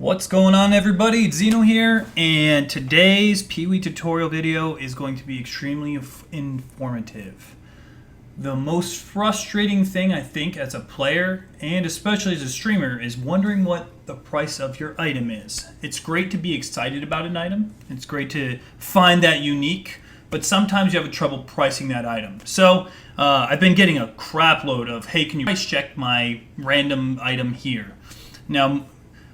What's going on, everybody? It's Zeno here, and today's PoE tutorial video is going to be extremely informative. The most frustrating thing I think as a player, and especially as a streamer, is wondering what the price of your item is. It's great to be excited about an item. It's great to find that unique, but sometimes you have trouble pricing that item. So I've been getting a crap load of, hey, can you price check my random item here? Now,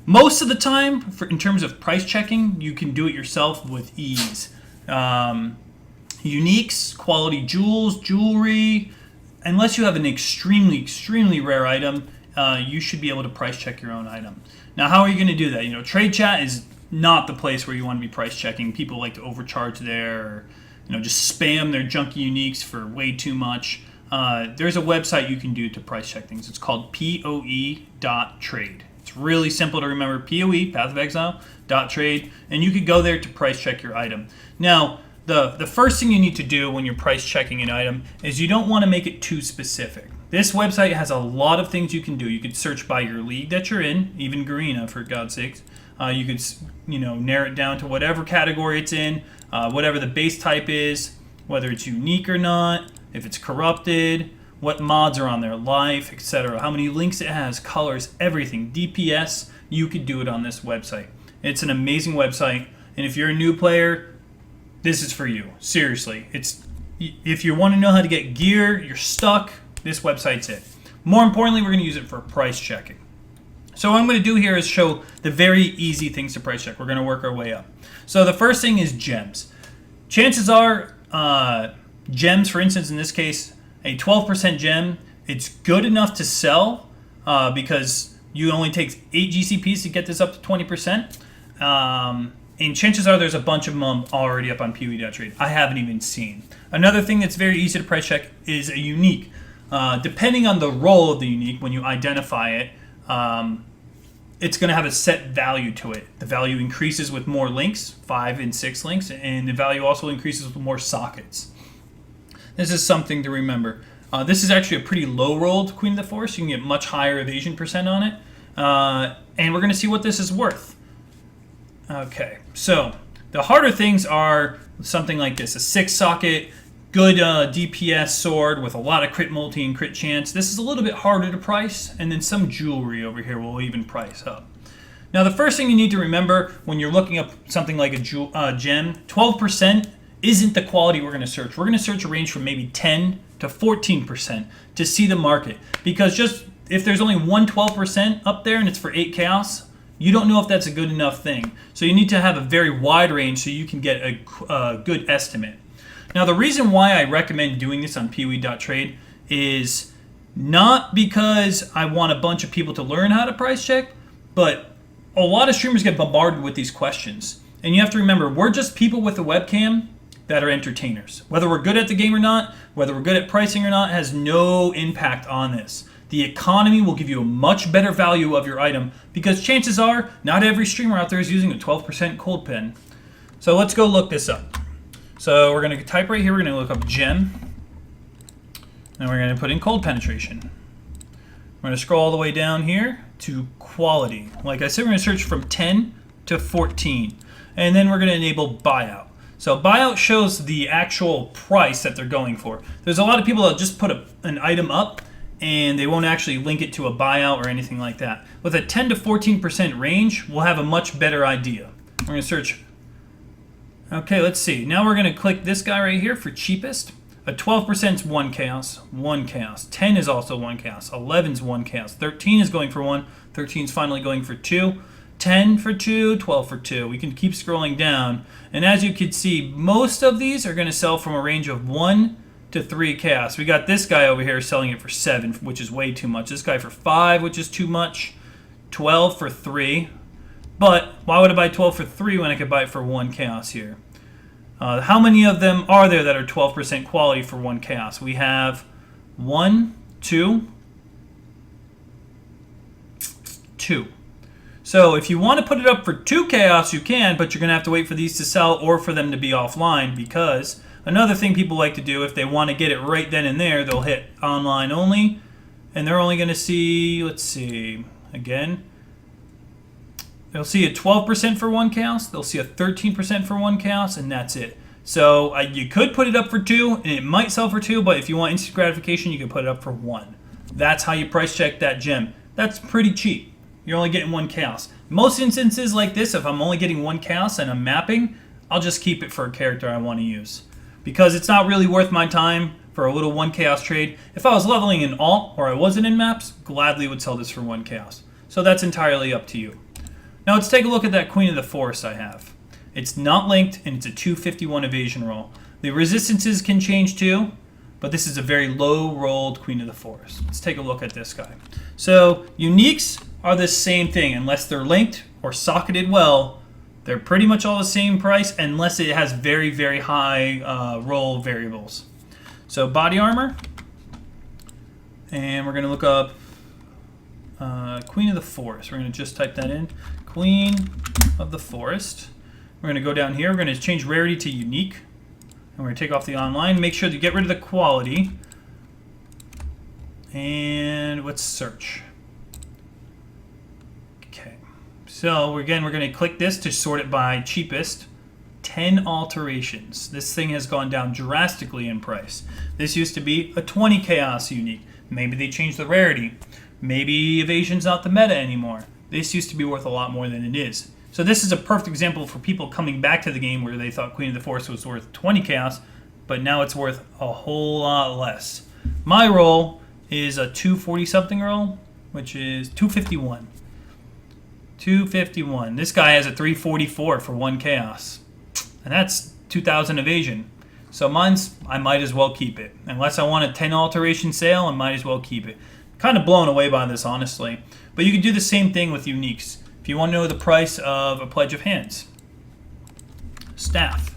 most of the time, in terms of price checking, you can do it yourself with ease. Uniques, quality jewels, jewelry, unless you have an extremely rare item, you should be able to price check your own item. Now, how are you going to do that? Trade chat is not the place where you want to be price checking. People like to overcharge there, or, just spam their junky uniques for way too much. There's a website you can do to price check things. It's called PoE.trade. It's really simple to remember. PoE, Path of Exile, .trade, and you could go there to price check your item. Now, the first thing you need to do when you're price checking an item is you don't want to make it too specific. This website has a lot of things you can do. You could search by your league that you're in, even Garena, for God's sakes. You could, narrow it down to whatever category it's in, whatever the base type is, whether it's unique or not, if it's corrupted, what mods are on there, life, etc., how many links it has, colors, everything, DPS. You could do it on this website. It's an amazing website, and if you're a new player, this is for you. Seriously, if you want to know how to get gear, you're stuck, this website's it. More importantly, we're going to use it for price checking. So what I'm going to do here is show the very easy things to price check. We're going to work our way up. So the first thing is gems. Chances are, gems, for instance, in this case, a 12% gem, it's good enough to sell because you only take 8 GCPs to get this up to 20%. And chances are there's a bunch of them already up on PoE.trade. I haven't even seen. Another thing that's very easy to price check is a unique. Depending on the role of the unique, when you identify it, it's going to have a set value to it. The value increases with more links, 5 and 6 links, and the value also increases with more sockets. This is something to remember. This is actually a pretty low-rolled Queen of the Forest. You can get much higher evasion percent on it. And we're going to see what this is worth. Okay, so the harder things are something like this. A 6-socket, good DPS sword with a lot of crit multi and crit chance. This is a little bit harder to price. And then some jewelry over here will even price up. Now, the first thing you need to remember when you're looking up something like a gem, 12% isn't the quality we're going to search. We're going to search a range from maybe 10 to 14% to see the market. Because just if there's only one 12% up there and it's for 8 chaos, you don't know if that's a good enough thing. So you need to have a very wide range so you can get a good estimate. Now, the reason why I recommend doing this on PoE.trade is not because I want a bunch of people to learn how to price check, but a lot of streamers get bombarded with these questions. And you have to remember, we're just people with a webcam that are entertainers. Whether we're good at the game or not, whether we're good at pricing or not, has no impact on this. The economy will give you a much better value of your item because chances are not every streamer out there is using a 12% cold pen. So let's go look this up. So we're going to type right here, we're going to look up gem, and we're going to put in cold penetration. We're going to scroll all the way down here to quality. Like I said, we're going to search from 10 to 14, and then we're going to enable buyout. So buyout shows the actual price that they're going for. There's a lot of people that just put an item up and they won't actually link it to a buyout or anything like that. With a 10 to 14% range, we'll have a much better idea. We're going to search. Okay, let's see. Now we're going to click this guy right here for cheapest. A 12% is 1 chaos, 1 chaos. 10 is also 1 chaos. 11 is 1 chaos. 13 is going for 1. 13 is finally going for 2. 10 for 2, 12 for 2. We can keep scrolling down. And as you can see, most of these are going to sell from a range of 1 to 3 chaos. We got this guy over here selling it for 7, which is way too much. This guy for 5, which is too much. 12 for 3. But why would I buy 12 for 3 when I could buy it for 1 chaos here? How many of them are there that are 12% quality for 1 chaos? We have 1, 2, 2. So if you want to put it up for 2 chaos, you can, but you're going to have to wait for these to sell or for them to be offline, because another thing people like to do, if they want to get it right then and there, they'll hit online only, and they're only going to see, let's see, again, They'll see a 12% for 1 chaos, they'll see a 13% for 1 chaos, and that's it. So you could put it up for 2, and it might sell for 2, but if you want instant gratification, you can put it up for 1. That's how you price check that gem. That's pretty cheap. You're only getting 1 chaos. Most instances like this, if I'm only getting 1 chaos and I'm mapping, I'll just keep it for a character I want to use. Because it's not really worth my time for a little 1 chaos trade. If I was leveling in alt or I wasn't in maps, gladly would sell this for 1 chaos. So that's entirely up to you. Now let's take a look at that Queen of the Forest I have. It's not linked and it's a 251 evasion roll. The resistances can change too, but this is a very low rolled Queen of the Forest. Let's take a look at this guy. So uniques are the same thing unless they're linked or socketed well. They're pretty much all the same price unless it has very, very high roll variables. So body armor, and we're going to look up Queen of the Forest. We're going to just type that in, Queen of the Forest. We're going to go down here. We're going to change rarity to unique, and we're going to take off the online. Make sure to get rid of the quality, and let's search. So again, we're going to click this to sort it by cheapest. 10 alterations. This thing has gone down drastically in price. This used to be a 20 chaos unique. Maybe they changed the rarity. Maybe evasion's not the meta anymore. This used to be worth a lot more than it is. So this is a perfect example for people coming back to the game where they thought Queen of the Forest was worth 20 chaos, but now it's worth a whole lot less. My roll is a 240 something roll, which is 251. 251. This guy has a 344 for 1 chaos. And that's 2,000 evasion. So mine's, I might as well keep it. Unless I want a 10 alteration sale, I might as well keep it. Kind of blown away by this, honestly. But you can do the same thing with uniques. If you want to know the price of a Pledge of Hands. Staff.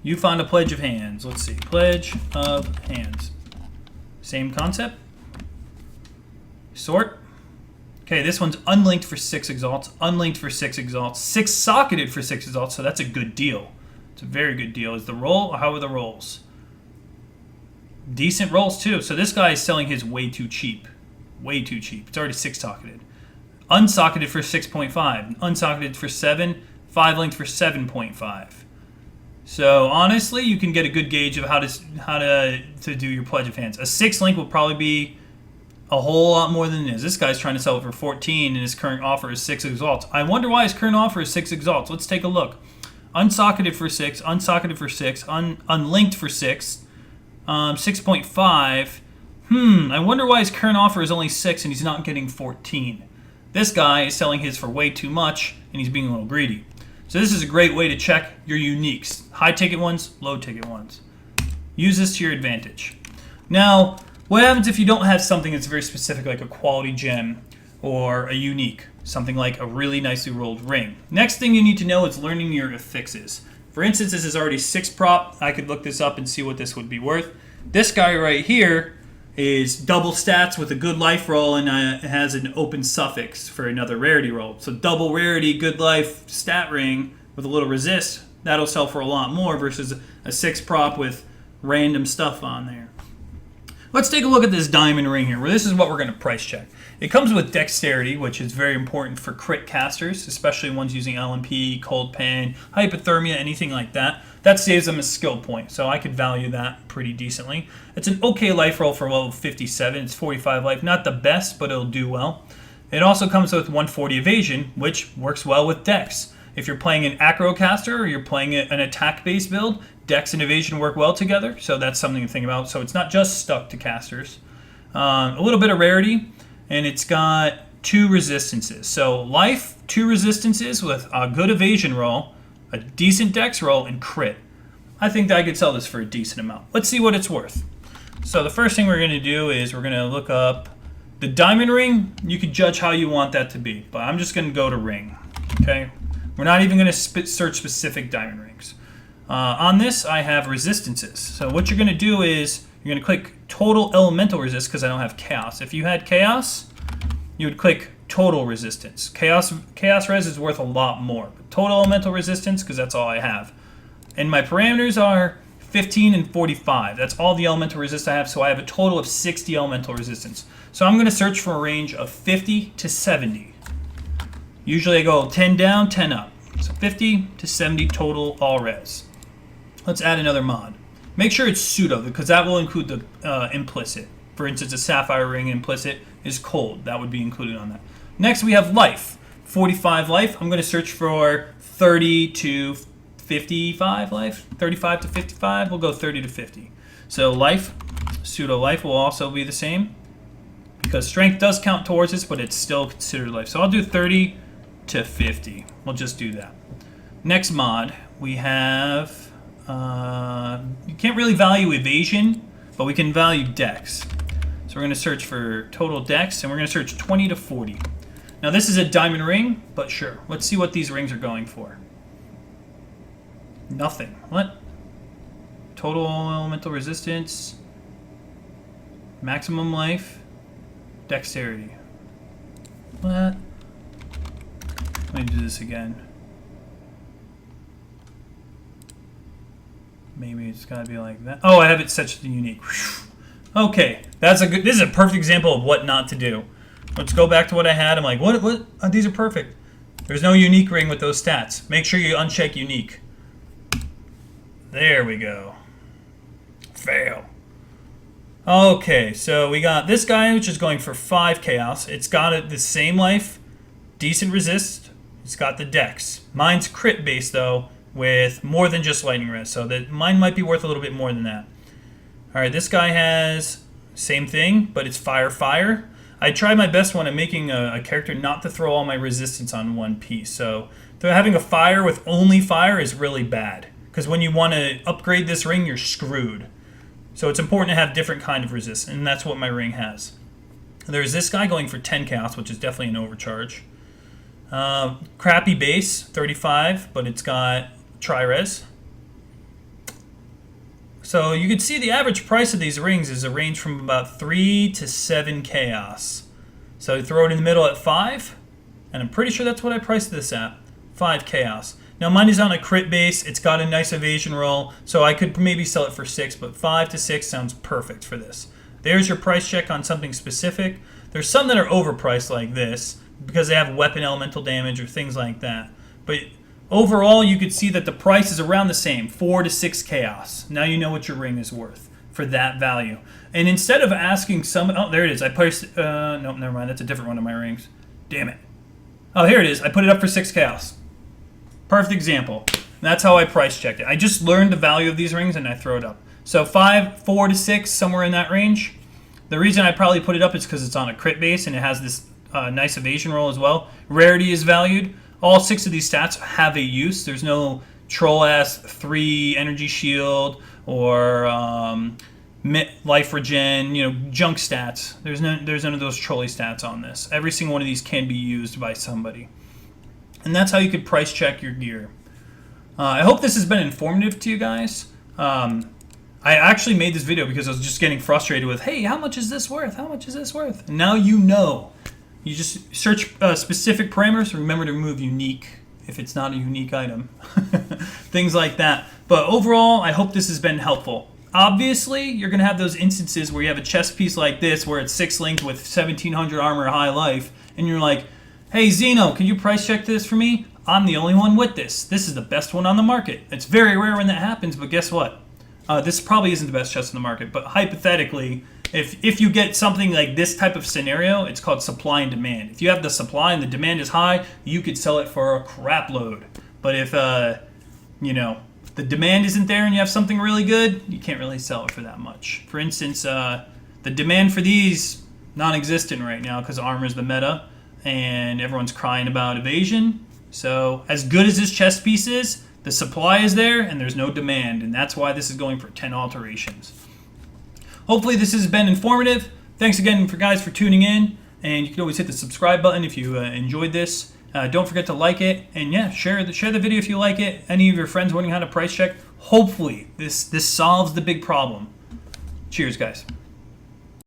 You found a Pledge of Hands. Let's see. Pledge of Hands. Same concept. Sort. Okay, this one's unlinked for 6 exalts, unlinked for 6 exalts, 6 socketed for 6 exalts, so that's a good deal. It's a very good deal. Is the roll, or how are the rolls? Decent rolls too. So this guy is selling his way too cheap. Way too cheap. It's already 6 socketed. Unsocketed for 6.5, unsocketed for 7, 5 linked for 7.5. So honestly, you can get a good gauge of how to do your Pledge of Hands. A 6 link will probably be a whole lot more than it is. This guy's trying to sell it for 14 and his current offer is 6 exalts. I wonder why his current offer is 6 exalts. Let's take a look. Unsocketed for 6, unsocketed for 6, unlinked for 6, 6.5. I wonder why his current offer is only 6 and he's not getting 14. This guy is selling his for way too much and he's being a little greedy. So this is a great way to check your uniques. High ticket ones, low ticket ones. Use this to your advantage. Now, what happens if you don't have something that's very specific, like a quality gem or a unique, something like a really nicely rolled ring? Next thing you need to know is learning your affixes. For instance, this is already 6 prop. I could look this up and see what this would be worth. This guy right here is double stats with a good life roll and has an open suffix for another rarity roll. So double rarity, good life, stat ring with a little resist, that'll sell for a lot more versus a 6 prop with random stuff on there. Let's take a look at this diamond ring here, where this is what we're going to price check. It comes with dexterity, which is very important for crit casters, especially ones using LMP, cold pen, hypothermia, anything like that. That saves them a skill point, so I could value that pretty decently. It's an okay life roll for level 57. It's 45 life. Not the best, but it'll do well. It also comes with 140 evasion, which works well with dex. If you're playing an acro caster or you're playing an attack-based build, dex and evasion work well together, so that's something to think about. So it's not just stuck to casters. A little bit of rarity, and it's got 2 resistances. So life, 2 resistances with a good evasion roll, a decent dex roll, and crit. I think that I could sell this for a decent amount. Let's see what it's worth. So the first thing we're going to do is we're going to look up the diamond ring. You can judge how you want that to be, but I'm just going to go to ring. Okay, we're not even going to search specific diamond rings. On this, I have resistances. So what you're going to do is you're going to click total elemental resist because I don't have chaos. If you had chaos, you would click total resistance. Chaos res is worth a lot more. But total elemental resistance, because that's all I have. And my parameters are 15 and 45. That's all the elemental resist I have, so I have a total of 60 elemental resistance. So I'm going to search for a range of 50 to 70. Usually I go 10 down, 10 up. So 50 to 70 total all res. Let's add another mod. Make sure it's pseudo, because that will include the implicit. For instance, a sapphire ring implicit is cold. That would be included on that. Next, we have life. 45 life. I'm going to search for 30 to 55 life. 35 to 55. We'll go 30 to 50. So life, pseudo life will also be the same, because strength does count towards this, but it's still considered life. So I'll do 30 to 50. We'll just do that. Next mod, we have, you can't really value evasion, but we can value dex. So we're going to search for total dex, and we're going to search 20 to 40. Now this is a diamond ring, but sure. Let's see what these rings are going for. Nothing. What? Total elemental resistance, maximum life, dexterity. What? Let me do this again. Maybe it's gotta be like that. Oh, I have it set to unique. Okay, that's a good. This is a perfect example of what not to do. Let's go back to what I had. I'm like, what? Oh, these are perfect. There's no unique ring with those stats. Make sure you uncheck unique. There we go. Fail. Okay, so we got this guy, which is going for 5 chaos. It's got the same life, decent resist. It's got the dex. Mine's crit based though, with more than just lightning res, so that mine might be worth a little bit more than that. All right, this guy has same thing, but it's fire. I try my best when I'm making a character not to throw all my resistance on one piece. So having a fire with only fire is really bad, because when you want to upgrade this ring, you're screwed. So it's important to have different kind of resistance, and that's what my ring has. There's this guy going for 10 chaos, which is definitely an overcharge. Crappy base, 35, but it's got tri-res. So you can see the average price of these rings is a range from about 3 to 7 chaos. So throw it in the middle at 5, and I'm pretty sure that's what I priced this at, 5 chaos. Now mine is on a crit base, it's got a nice evasion roll, so I could maybe sell it for 6, but 5 to 6 sounds perfect for this. There's your price check on something specific. There's some that are overpriced like this, because they have weapon elemental damage or things like that. But overall, you could see that the price is around the same, 4 to 6 chaos. Now you know what your ring is worth for that value. And instead of asking some, oh, there it is. I placed, no, never mind. That's a different one of my rings. Damn it. Oh, here it is. I put it up for 6 chaos. Perfect example. That's how I price checked it. I just learned the value of these rings and I throw it up. So 4 to 6, somewhere in that range. The reason I probably put it up is because it's on a crit base and it has this nice evasion roll as well. Rarity is valued. All 6 of these stats have a use. There's no troll-ass 3 energy shield or life regen, junk stats. There's none of those trolley stats on this. Every single one of these can be used by somebody. And that's how you could price check your gear. I hope this has been informative to you guys. I actually made this video because I was just getting frustrated with, hey, how much is this worth? How much is this worth? And now you know. You just search specific parameters. Remember to remove unique if it's not a unique item. Things like that. But overall, I hope this has been helpful. Obviously, you're going to have those instances where you have a chest piece like this where it's 6 linked with 1700 armor high life. And you're like, hey, Zeno, can you price check this for me? I'm the only one with this. This is the best one on the market. It's very rare when that happens, but guess what? This probably isn't the best chest in the market, but hypothetically, if you get something like this type of scenario, it's called supply and demand. If you have the supply and the demand is high, you could sell it for a crap load. But if, the demand isn't there and you have something really good, you can't really sell it for that much. For instance, the demand for these, non-existent right now because armor's the meta, and everyone's crying about evasion. So as good as this chest piece is, the supply is there and there's no demand, and that's why this is going for 10 alterations. Hopefully this has been informative. Thanks again for tuning in, and you can always hit the subscribe button if you enjoyed this. Don't forget to like it, and yeah, share the video if you like it. Any of your friends wondering how to price check, hopefully this solves the big problem. Cheers, guys.